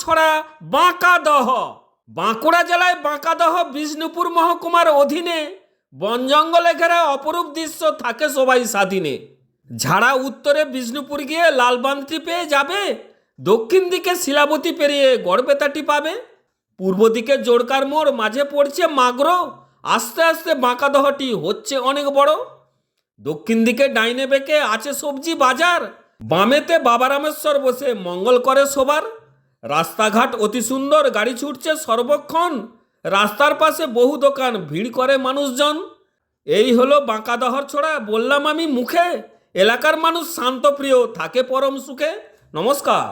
ছড়া বাঁকাদহ। বাঁকুড়া জেলায় বাঁকাদহ বিষ্ণুপুর মহকুমার অধীনে বন জঙ্গলে ঘেরা অপরূপ দৃশ্য, থাকে সবাই স্বাধীনে। ঝাড়া উত্তরে বিষ্ণুপুর গিয়ে লালবাঁধটি পেয়ে যাবে, দক্ষিণ দিকে শিলাবতী পেরিয়ে গড়বেতাটি পাবে, পূর্ব দিকে জোড়কার মোড়, মাঝে পড়ছে মাগরো। আস্তে আস্তে বাঁকাদহটি হচ্ছে অনেক বড়। দক্ষিণ দিকে ডাইনে বেঁকে আছে সবজি বাজার, বামেতে বাবা রামেশ্বর বসে মঙ্গল করে সবার। রাস্তাঘাট অতি সুন্দর, গাড়ি ছুটছে সর্বক্ষণ, রাস্তার পাশে বহু দোকান, ভিড় করে মানুষজন। এই হলো বাঁকাদহর ছড়া, বললাম আমি মুখে। এলাকার মানুষ শান্তপ্রিয়, থাকে পরম সুখে। নমস্কার।